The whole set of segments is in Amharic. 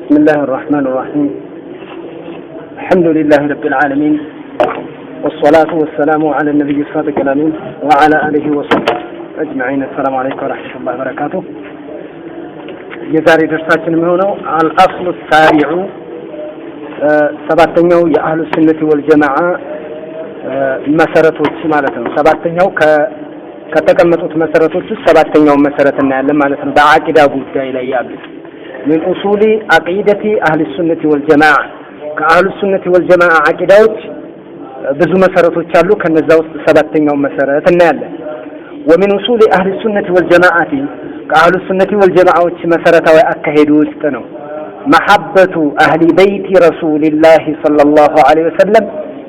بسم الله الرحمن الرحيم. الحمد لله رب العالمين، والصلاة والسلام على النبي الصادق الأمين وعلى آله وصحبه أجمعين. السلام عليكم ورحمة الله وبركاته. የዛሬ درساتنا የሚሆነው الأصل السابع ሰባተኛው የአህሉ ሱነቲ ወልጀማዓ መሰረቶች ማለት ነው። ሰባተኛው ከተቀመጡት መሰረቶች ውስጥ ሰባተኛው መሰረት እናያለን ማለት ነው። በአቂዳ ጉዳይ ላይ ያሉት من أصول عقيدة أهل السنة والجماعة كأهل السنة والجماعة عقيدات ብዙ መሰረቶች አሉ። ከነዛ ውስጥ ሰባተኛው መሰረት እናያለን። ومن أصول أهل السنة والجماعة كأهل السنة والجماعة መሰረታዊ አካሄዱ ውስጥ ነው محبة أهل بيت رسول الله صلى الله عليه وسلم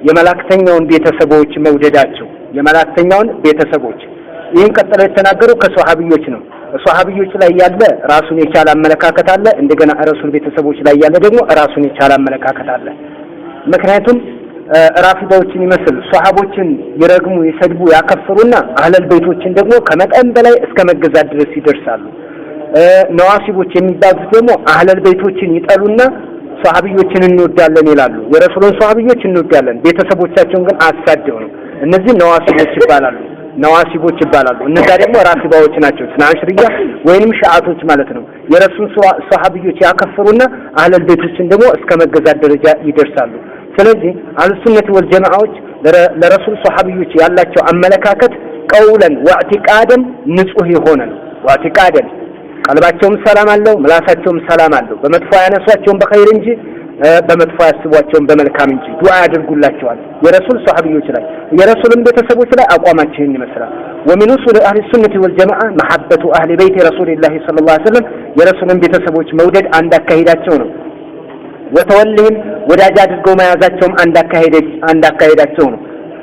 የመላእክተኛውን ቤተሰቦች መውደዳቸው የመላእክተኛውን ቤተሰቦች ይህን ቀጥለው የተናገሩ ከሷሃቢዎች ነው። ሷሃቢዎች ላይ ያለ ራሱን የቻለ አመለካከት አለ። እንደገና ረሱል ቤተሰቦች ላይ ያለ ደግሞ ራሱን የቻለ አመለካከት አለ። ምክንያቱም ራፊዳዎችን ይመስል ሷሃቦችን ይረግሙ ይሰድቡ ያከፍሩና አህለል ቤቶችን ደግሞ ከመጠን በላይ እስከ መገዛት ድረስ ይደርሳሉ። ነዋሲቦች የሚባሉት ደግሞ አህለል ቤቶችን ይጠሉና ሷሃቢዎችን እንወዳለን ይላሉ። የረሱልን ሷሃቢዎች እንወዳለን፣ ቤተሰቦቻቸውን ግን አሳደው ነው። እነዚህ ነዋሲቦች ይባላሉ። እነዛ ደግሞ ራፊዳዎች ናቸው። ስናሽሪያ ወይንም ሻአቶች ማለት ነው። የረሱል ሷሃቢዎች ያከፍሩና አህለል ቤቶችን ደግሞ እስከ መገዛት ደረጃ ይደርሳሉ። ስለዚህ አህሉ ሱነቲ ወልጀማዓዎች ለረሱል ሷሃቢዎች ያላቸው አመለካከት ቀውለን ወዕቲቃደን ንጹህ የሆነ ነው። ወዕቲቃደን ቀልባቸውም ሰላም አለው፣ ምላሳቸውም ሰላም አለው። በመጥፎ ያነሷቸውም በኸይር እንጂ በመጥፎ ያስቧቸውም በመልካም እንጂ ዱዓ ያድርጉላቸዋል። የረሱል ሷሃቢዎች ላይ የረሱልን ቤተሰቦች ላይ አቋማቸውን ይመስላል። ومن اصول اهل السنه والجماعه محبه اهل بيت رسول الله صلى الله عليه وسلم የረሱልን ቤተሰቦች መውደድ አንድ አካሄዳቸው ነው። ወተወልህም ወዳጅ አድርገው መያዛቸውም አንድ አካሄዳቸው ነው።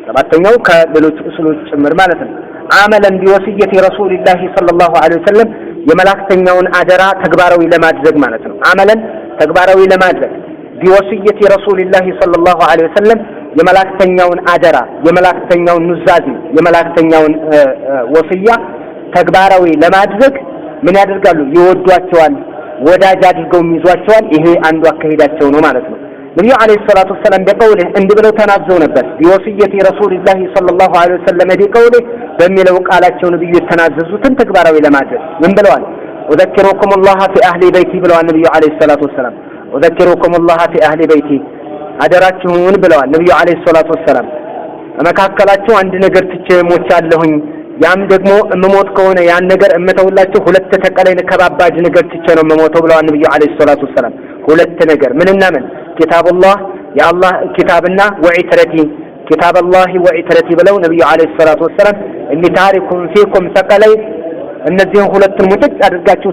ሰባተኛው ከሌሎች ኡሱሎች ጭምር ማለት ነው። አመለን ቢወሲየት رسول الله صلى الله عليه وسلم የመላእክተኛውን አደራ ተግባራዊ ለማድረግ ማለት ነው። አመለን ተግባራዊ ለማድረግ ቢወሲየት رسول الله صلى الله عليه وسلم የመላእክተኛውን አደራ የመላእክተኛውን ኑዛዜ የመላእክተኛውን ወሲያ ተግባራዊ ለማድረግ ምን ያደርጋሉ? ይወዷቸዋል፣ ወዳጅ አድርገው ይዟቸዋል። ይሄ አንዱ አካሄዳቸው ነው ማለት ነው። ነብዩ አለይሂ ሰላቱ ወሰለም በቀውልህ እንዲህ ብለው ተናዘው ነበር። ቢወሲየት رسول الله صلى الله عليه وسلم በቀውልህ በሚለው ቃላቸው ነብዩ የተናዘዙትን ተግባራዊ ለማድረግ ምን ብለዋል? ወذكركم الله في اهل بيتي ብለዋል ነብዩ አለይሂ ሰላቱ ወሰለም። ወذكركم الله في اهل بيتي አደራችሁን ብለዋል ነብዩ አለይሂ ሰላቱ ወሰለም። በመካከላቸው አንድ ነገር ትቼ ሞቻለሁኝ፣ ያም ደግሞ እምሞት ከሆነ ያን ነገር እምተውላችሁ ሁለት ተቀለይን ከባባድ ነገር ትቼ ነው እምሞተው ብለዋል ነብዩ አለይሂ ሰላቱ ወሰለም። ሁለት ነገር ምንና ምን? ኪታቡላህ የአላህ ኪታብና ወዒትረቲ ኪታቡላህ ወዒትረቲ ብለው ነብዩ አለይሂ ሰላቱ ወሰለም እንታሪኩም ፊኩም ተቀለይ እነዚህን ሁለቱን ሙጥጭ አድርጋችሁ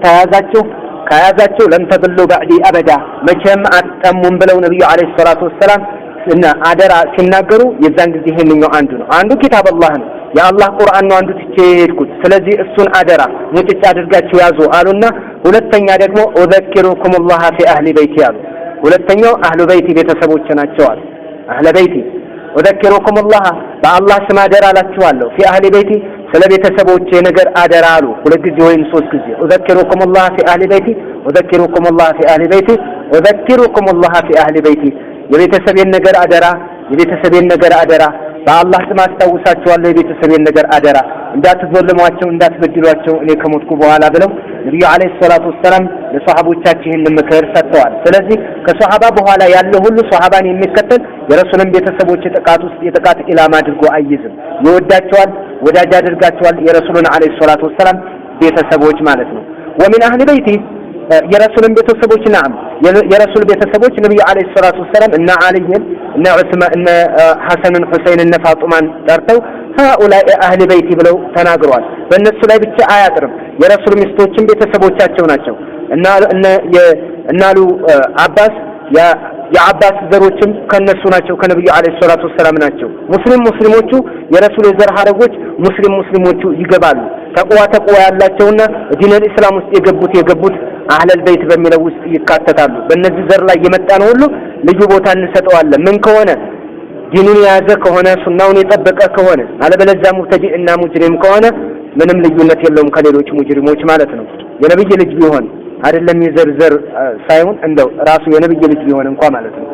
ከያዛችሁ ለን ተብሉ ባዕዲ አበዳ መቼም አትጠሙም ብለው ነብዩ አለይሂ ሰላቱ ወሰለም እና አደራ ሲናገሩ የዛን ጊዜ ይሄንኛው አንዱ ነው። አንዱ ኪታቡላህ ነው፣ የአላህ ቁርአን ነው። አንዱ ትቼ ሄድኩት፣ ስለዚህ እሱን አደራ ሙጥጭ አድርጋችሁ ያዙ አሉና ሁለተኛ ደግሞ ወذكركم الله في اهل بيتي አሉ። ሁለተኛው አህሉ በይቲ ቤተሰቦች ናቸው አሉ። አህለ በይቲ ወذكركم الله በአላህ ስም አደራ አላችኋለሁ። في اهل بيتي ስለ ቤተሰቦቼ ነገር አደራ አሉ። ሁለት ጊዜ ወይም ሶስት ጊዜ وذكركم الله في اهل بيتي وذكركم الله في اهل بيتي وذكركم الله في اهل بيتي የቤተሰቤን ነገር አደራ በአላህ ስም አስታውሳቸዋለሁ። የቤተሰቤን ነገር አደራ እንዳትዘልሟቸው እንዳትበድሏቸው እኔ ከሞትኩ በኋላ ብለው ነብዩ አለይሂ ሰላቱ ወሰለም ለሷሃቦቻቸው ይህን ምክር ሰጥተዋል። ስለዚህ ከሷሃባ በኋላ ያለው ሁሉ ሷሃባን የሚከተል የረሱልን ቤተሰቦች የጥቃት ኢላማ አድርጎ አይዝም፣ ይወዳቸዋል፣ ወዳጅ አድርጋቸዋል። የረሱልን አለይሂ ሰላቱ ወሰለም ቤተሰቦች ማለት ነው። ومن اهل بيتي የረሱልን ቤተሰቦች ናም የረሱል ቤተሰቦች ነብዩ አለይሂ ሰላቱ ወሰለም እና አልይን እና ዑስማን እና ሐሰንን ሁሰይን እና ፋጡማን ጠርተው هؤلاء اهل بيتي ብለው ተናግረዋል። በእነሱ ላይ ብቻ አያጥርም፣ የረሱል ሚስቶችን ቤተሰቦቻቸው ናቸው እና አባስ የአባስ ዘሮችም ከነሱ ናቸው፣ ከነብዩ አለይሂ ሰላቱ ወሰለም ናቸው። ሙስሊሞቹ የረሱል ዘር ሐረጎች ሙስሊሞቹ ይገባሉ። ተቅዋ ያላቸውና ዲነል እስላም ውስጥ የገቡት አህለል በይት በሚለው ውስጥ ይካተታሉ። በእነዚህ ዘር ላይ የመጣ ነው ሁሉ ልዩ ቦታ እንሰጠዋለን። ምን ከሆነ ዲኑን የያዘ ከሆነ ሱናውን የጠበቀ ከሆነ፣ አለበለዚያ ሙብተዲዕ እና ሙጅሪም ከሆነ ምንም ልዩነት የለውም ከሌሎች ሙጅሪሞች ማለት ነው። የነብይ ልጅ ቢሆን አይደለም ይዘርዘር ሳይሆን እንደው ራሱ የነብይ ልጅ ሊሆን እንኳን ማለት ነው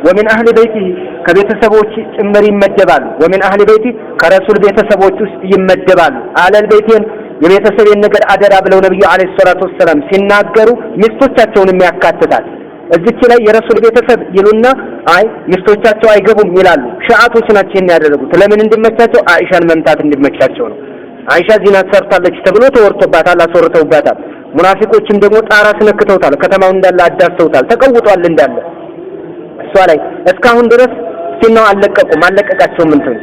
ومن اهل بيته ከቤተሰቦች ጭምር ይመደባሉ ومن اهل بيته ከረሱል ቤተሰቦች ውስጥ ይመደባሉ አለል ቤቴን የቤተሰቤን ነገር አደራ ብለው ነብዩ አለይሂ ሰላቱ ወሰለም ሲናገሩ ሚስቶቻቸውንም ያካትታል እዚች ላይ የረሱል ቤተሰብ ይሉና አይ ሚስቶቻቸው አይገቡም ይላሉ ሺዓቶች ናቸው የሚያደርጉት ለምን እንድመቻቸው አይሻን መምታት እንድመቻቸው ነው አይሻ ዚና ሰርታለች ተብሎ ተወርቶባታል አስወርተውባታል ሙናፊቆችም ደግሞ ጣራ ስነክተውታል ከተማው እንዳለ አዳሰውታል ተቀውጧል እንዳለ እሷ ላይ እስካሁን ድረስ ሲናው አለቀቃቸውም እንትን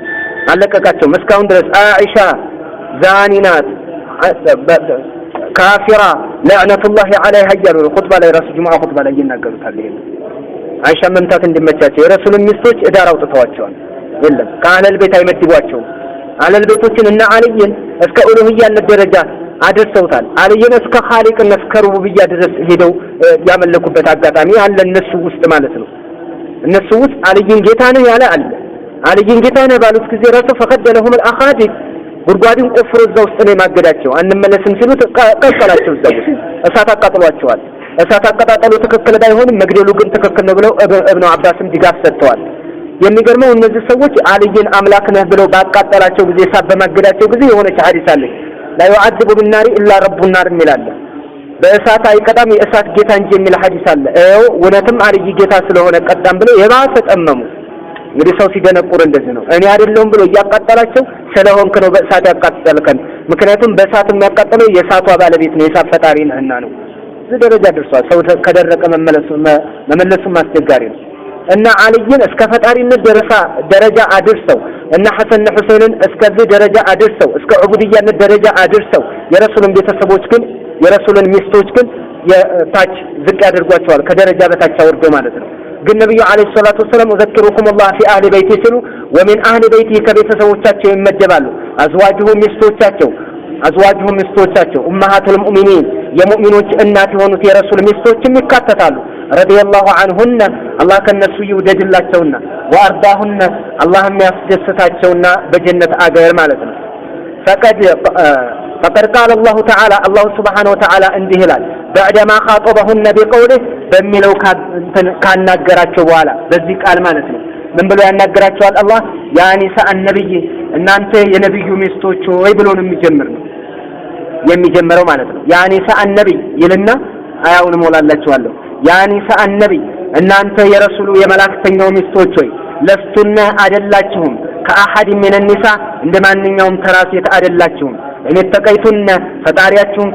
አለቀቃቸውም እስካሁን ድረስ አይሻ ዛኒናት ካፊራ ለዕነቱላሂ ዐለይሃ እያሉ ኹጥባ ላይ ራሱ ጁምዓ ኹጥባ ላይ ይናገሩታል ይሄን አይሻ መምታት እንድመቻቸው የረሱልን ሚስቶች እዳር አውጥተዋቸዋል የለም ከአህለል ቤት አይመድቧቸውም አህለል ቤቶችን እና አልይን እስከ ኡሉሂያነት ደረጃ አደረሰውታል አልይን እስከ ኻሊቅነት እስከ ሩቡብያ ድረስ ሄደው ያመለኩበት አጋጣሚ አለ እነሱ ውስጥ ማለት ነው እነሱ ውስጥ አልይን ጌታ ነው ያለ አለ አልይን ጌታ ነው ባሉት ጊዜ ራሱ ፈቀደለሁም الأخاديد ጉድጓድን ቆፍሮ እዛ ውስጥ ነው ማገዳቸው አንመለስም ሲሉት ቀቀላቸው እሳት አቃጥሏቸዋል እሳት አቃጣጠሉ ትክክል ባይሆንም መግደሉ ግን ትክክል ነው ብለው እብኑ አባስም ድጋፍ ሰጥተዋል የሚገርመው እነዚህ ሰዎች አልይን አምላክ ነህ ብለው ባቃጠላቸው ጊዜ እሳት በማገዳቸው ጊዜ የሆነች ሐዲስ አለች لا يعذب بالنار الا رب النار ይላል በእሳት አይቀጣም የእሳት ጌታ እንጂ የሚል ሐዲስ አለ ወነተም አልይ ጌታ ስለሆነ ቀጣም ብለው የባሰ ጠመሙ እንግዲህ ሰው ሲደነቁር እንደዚህ ነው እኔ አይደለሁም ብሎ ያቃጠላቸው ስለሆንክ ነው በእሳት ያቃጠልከን ምክንያቱም በእሳት የሚያቃጠለው የእሳቷ ባለቤት ነው የእሳት ፈጣሪ ነህና ነው እዚህ ደረጃ ደርሷል ሰው ከደረቀ መመለሱ ማስቸጋሪ ነው እና አልይን እስከ ፈጣሪነት ደረጃ አድርሰው እና ሐሰን ሁሴንን እስከዚህ ደረጃ አድርሰው እስከ ዑቡድያነት ደረጃ አድርሰው የረሱልን ቤተሰቦች ግን የረሱልን ሚስቶች ግን የታች ዝቅ ያደርጓቸዋል ከደረጃ በታች አወርዶ ማለት ነው ግን ነብዩ አለይሂ ሰላቱ ወሰለም ወዘክሩኩም الله في اهل بيتي ሲሉ ومن اهل بيتي ከቤተሰቦቻቸው ይመደባሉ አዝዋጁሁ ሚስቶቻቸው ኡማሃቱል ሙእሚኒን የሙእሚኖች እናት የሆኑት የረሱል ሚስቶችም ይካተታሉ ረዲየላሁ ዐንሁና አላህ ከነሱ ይውደድላቸውና ወአርዳሁና አላህም ያስደስታቸውና በጀነት አገር ማለት ነው فقد قال الله تعالى الله سبحانه وتعالى እንዲህ ይላል بعدما خاطبهن بقوله በሚለው ካናገራቸው በኋላ በዚህ ቃል ማለት ነው ምን ብሎ ያናገራቸዋል አላህ ያ ኒሳ አንነብይ እናንተ የነብዩ ሚስቶች ወይ ብሎ ነው የሚጀምረው ማለት ነው ያ ኒሳ አንነብይ ይልና አያውን ሞላላችኋለሁ ያ ኒሳ አንነብይ እናንተ የረሱሉ የመላእክተኛው ሚስቶች ወይ ለፍቱና አይደላችሁም ከአሐድ من النساء እንደማንኛውም ተራሴት አይደላችሁም እኔ ተቀይቱና ፈጣሪያችሁን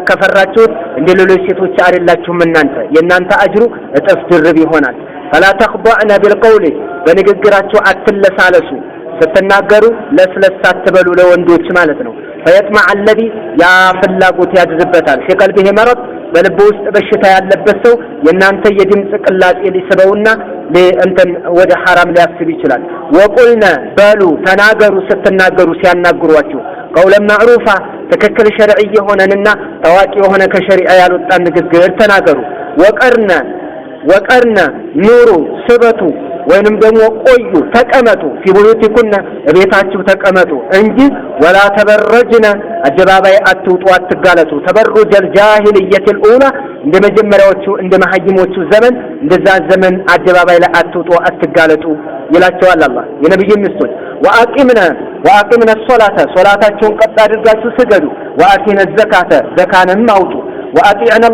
ከፈራችሁት እንደ ሌሎች ሴቶች አይደላችሁም የእናንተ አጅሩ እጥፍ ድርብ ይሆናል فلا تخضعن بالقول በንግግራችሁ አትለሳለሱ ስትናገሩ ለስለስ አትበሉ ለወንዶች ማለት ነው فيطمع الذي يا ፍላጎት ያድርበታል في قلبه مرض በልቡ ውስጥ በሽታ ያለበት ሰው የእናንተ የድምጽ ቅላጤ ሊስበውና ለእንተን ወደ حرام ሊያስብ ይችላል وقلنا በሉ ተናገሩ ስትናገሩ ሲያናግሯችሁ قولا معروفا ትክክል ሸርዒ የሆነና ታዋቂ የሆነ ከሸሪዓ ያልወጣ ንግግር ተናገሩ ወቀርና ኑሩ ስበቱ ወይንም ደግሞ ቆዩ ተቀመጡ ፊቡዩቲኩና ቤታችሁ ተቀመጡ እንጂ ወላ ተበረጅና አደባባይ አትውጡ አትጋለጡ ተበሩጀል ጃሂልየተል ኡላ እንደመጀመሪያዎቹ እንደመሐይሞቹ ዘመን እንደዛ ዘመን አደባባይ ላይ አትውጡ አትጋለጡ ይላቸዋል አላህ የነብዩ ሚስቶች ወአቂምና ሶላታቸውን ቀጥ አድርጋችሁ ስገዱ ወአቲና ዘካተ ዘካንም አውጡ ወአጢዕና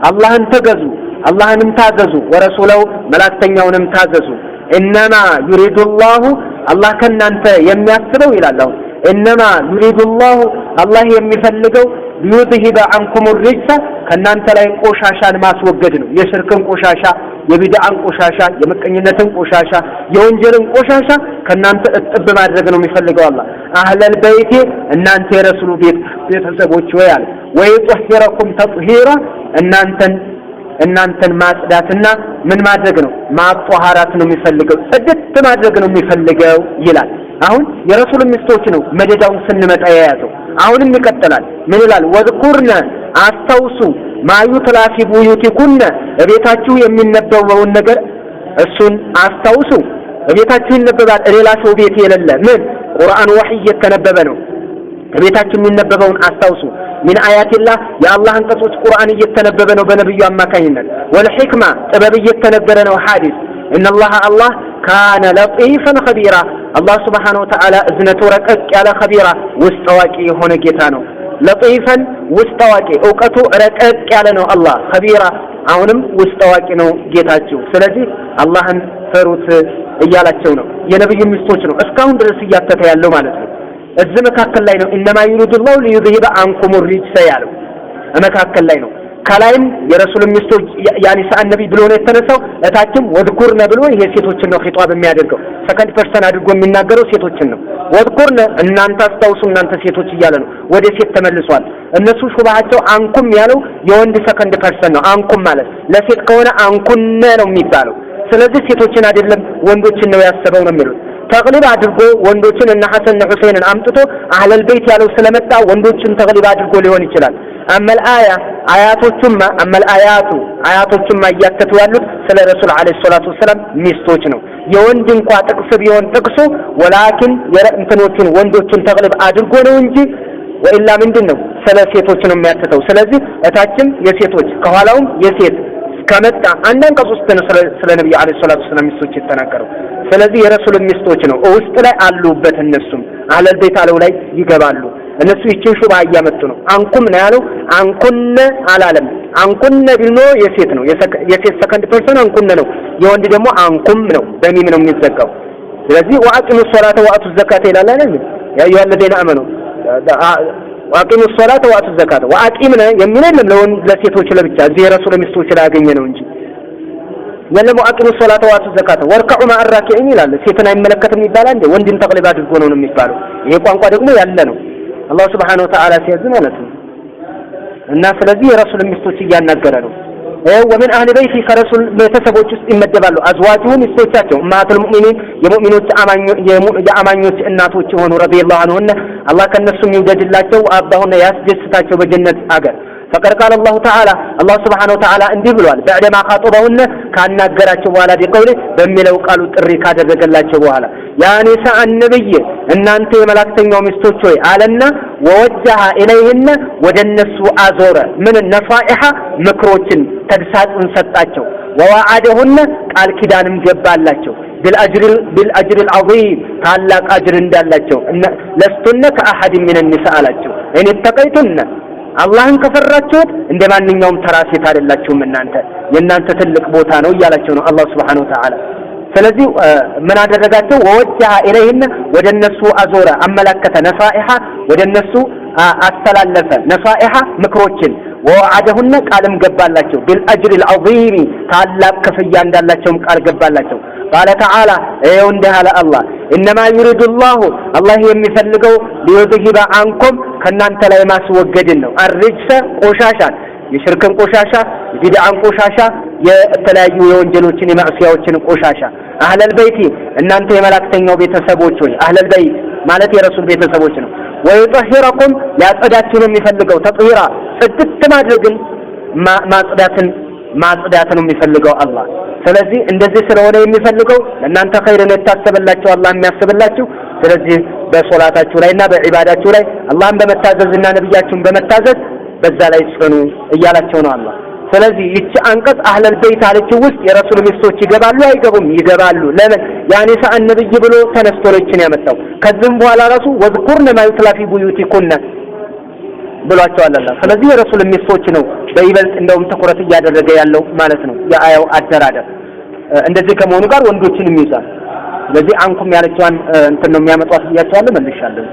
አላህን ተገዙ አላህንም ታዘዙ ወረሱለው መላእክተኛውንም ታዘዙ ኢነማ ዩሪዱላሁ አላህ ከናንተ የሚያስበው ይላል ኢነማ ዩሪዱላሁ አላህ የሚፈልገው ሊዩዝሂበ ዐንኩም الرجس ከናንተ ላይ ቆሻሻን ማስወገድ ነው የሽርክን ቆሻሻ የቢድዓን ቆሻሻ የመቀኝነትን ቆሻሻ የወንጀልን ቆሻሻ ከናንተ እጥብ ማድረግ ነው የሚፈልገው አላህ አህለል በይቴ እናንተ የረሱሉ ቤተሰቦች ወያል ወይطهركم تطهيرا እናንተን ማጽዳትና ምን ማድረግ ነው ማጧሃራት ነው የሚፈልገው ጽድት ማድረግ ነው የሚፈልገው ይላል አሁን የረሱል ሚስቶች ነው መደዳውን ስንመጣ ያያዘው አሁንም ይቀጥላል ምን ይላል ወذኩርና አስተውሱ ማዩትላፊ ቡዩቲኩና በቤታችሁ የሚነበበውን ነገር እሱን አስተውሱ በቤታችሁ ይነበባል ሌላ ሰው ቤት የሌለ ምን ቁርአን ወህይ የተነበበ ነው በቤታችሁ የሚነበበውን አስተውሱ من آيات الله يا الله انقصوش قرآن يتنببنا بنبي أماكيننا والحكمة طبب يتنببنا وحادث إن الله كان لطيفا خبيرا الله سبحانه وتعالى إذنته ركك على خبيرا واستواكي هنا جيتانو لطيفا واستواكي أوقته ركك على الله خبيرا አሁንም ውስጣዋቂ ነው ጌታቸው ስለዚህ አላህን ፈሩት እያላቸው ነው የነብዩ ሚስቶች ነው እስካሁን ድረስ እያተተ ያለው ማለት ነው እዚህ መካከል ላይ ነው ኢነማ ይሪዱላሁ ሊዩዝሂበ አንኩም ሪጅሰ ያለው መካከል ላይ ነው ከላይም የረሱል ሚስቶች ያኒሳ ነብይ ብሎ ነው የተነሳው እታችም ወድኩርነ ብሎ ይሄ ሴቶችን ነው ኺጧብ የሚያደርገው ሰከንድ ፐርሰን አድርጎ የሚናገረው ሴቶችን ነው ወድኩርነ እናንተ አስተውሱ እናንተ ሴቶች እያለ ነው ወደ ሴት ተመልሷል እነሱ ሹባቸው አንኩም ያለው የወንድ ሰከንድ ፐርሰን ነው አንኩም ማለት ለሴት ከሆነ አንኩነ ነው የሚባለው ስለዚህ ሴቶችን አይደለም ወንዶችን ነው ያሰበው ነው የሚሉት ተግሊብ አድርጎ ወንዶችን እና ሐሰን ሁሴንን አምጥቶ አህለል ቤት ያለው ስለመጣ ወንዶችን ተግሊብ አድርጎ ሊሆን ይችላል አመል አያቶቹማ እያተቱ ያሉት ስለ ረሱል አለይሂ ሰላቱ ወሰለም ሚስቶች ነው የወንድ እንኳን ጥቅስ ቢሆን ጥቅሱ ወላኪን የእንትኖቹን ወንዶችን ተግሊብ አድርጎ ነው እንጂ ወኢላ ምንድነው ስለ ሴቶች ነው የሚያተተው ስለዚህ እታችም የሴቶች ከኋላውም የሴት ከመጣ አንዳንድ ቀውስት ነው ስለ ነብዩ አለይሂ ሰላቱ ወሰለም ሚስቶች የተናገረው ስለዚህ የረሱል ሚስቶች ነው ውስጥ ላይ አሉበት እነሱም አህለል ቤት አለው ላይ ይገባሉ እነሱ ይችን ሹባ ያመጡ ነው አንኩም ነው ያለው አንኩነ አላለም አንኩነ ቢልኖ የሴት ነው የሴት ሰከንድ ፐርሰን አንኩነ ነው የወንድ ደግሞ አንኩም ነው በሚም ነው የሚዘጋው ስለዚህ ወአቂሙ ሶላተ ወአቱ ዘካተ ይላል አይደል ያ አዩሀ الذين آمنوا ወአቂሙ ሶላተ ወአቱ ዘካተ ወአቂምነ የሚነለም ለሴቶች ለብቻ እዚህ የረሱል ሚስቶች ላይ ያገኘ ነው እንጂ የለም ወአቂሙ ሶላተ ወአቱ ዘካተ ወርከዑ ማዕ الراكعين ይላል ሴትን አይመለከትም ይባላል እንዴ ወንድን ተቅሊብ አድርጎ ነው የሚባለው ይሄ ቋንቋ ደግሞ ያለ ነው አላህ Subhanahu Wa Ta'ala ሲያዝ ማለት ነው እና ስለዚህ የረሱል ሚስቶች እያናገረ ነው ومن أهل بيتي كرسول ቤተሰቦች ውስጥ ይመደባሉ አዝዋጁን ሚስቶቻቸው ማተል ሙእሚኒን የሙእሚኖች የአማኞች እናቶች ሆኑ ረዲየላሁ ዐንሁን አላህ ከነሱም ይወደድላቸው አባሁና ያስደስታቸው በጀነት አገር فقد قال الله تعالى الله سبحانه وتعالى እንዲህ ብሏል بعدما خاطبهن ካናገራቸው በኋላ ቢቀውል በሚለው ቃሉ ጥሪ ካደረገላቸው በኋላ ያ ኒሳ النبي እናንተ የመላእክተኛው ሚስቶች ሆይ አለና ወወጀሃ ኢለይህን ወደነሱ አዞረ ምን ነፋኢሃ ምክሮችን ተግሳጽን ሰጣቸው ወዋዓደሁን ቃል ኪዳንም ገባላቸው بالأجر العظيم ታላቅ አጅር እንዳላቸው ለስተነ ከአሐድ من النساء አላቸው እኔ ተቀይቱና አላህን ከፈራችሁት እንደማንኛውም ተራ ሴት አይደላችሁም የእናንተ ትልቅ ቦታ ነው እያላቸው ነው አላህ Subhanahu Wa Ta'ala ስለዚህ ምን አደረጋቸው ወወጀሃ ኢለይህን ወደነሱ አዞረ አመላከተ ነፋኢሃ ወደነሱ አስተላለፈ ነፋኢሃ ምክሮችን ወዓደሁን ቃልም ገባላቸው بالأجر العظيم ታላቅ ክፍያ እንዳላቸውም ቃል ገባላቸው قال تعالى ايه على الله انما يريد الله የሚፈልገው ሊዩዝሂበ አንኩም ከናንተ ላይ ማስወገድን ነው الرجس ቆሻሻን የሽርክን ቆሻሻ የቢድዓን ቆሻሻ የተለያዩ የወንጀሎችን የማዕሲያዎችን ቆሻሻ አህለል ቤቲ እናንተ የመላእክተኛው ቤተሰቦች ሆይ አህለል ቤት ማለት የረሱል ቤተሰቦች ነው ወይጠሂረኩም ያጸዳችሁ ነው የሚፈልገው ተጥሂራ ጽድት ማድረግን ማጽዳትን ነው የሚፈልገው አላህ ስለዚህ እንደዚህ ስለሆነ የሚፈልገው ለእናንተ ኸይርን የታሰበላችሁ አላህ የሚያስብላችሁ ስለዚህ በሶላታችሁ ላይና በዒባዳችሁ ላይ አላህን በመታዘዝና ነብያችሁን በመታዘዝ በዛ ላይ ጽኑ እያላቸው ነው አላህ ስለዚህ ይቺ አንቀጽ አህለል ቤት አለች ውስጥ የረሱል ሚስቶች ይገባሉ አይገቡም ይገባሉ ለምን ያኒሳ ነብይ ብሎ ተነስቶለችን ያመጣው ከዚህም በኋላ ራሱ ወዝኩርነ ማ ይትላ ፊ ቡዩቲኩነ ብሏቸዋል አላህ ስለዚህ የረሱል ሚስቶች ነው በይበልጥ እንደውም ትኩረት እያደረገ ያለው ማለት ነው የአያው አደራደር እንደዚህ ከመሆኑ ጋር ወንዶችንም ይዛል ስለዚህ አንኩም ያለችዋን እንትን ነው የሚያመጣው ያቻለ መልሻለሁ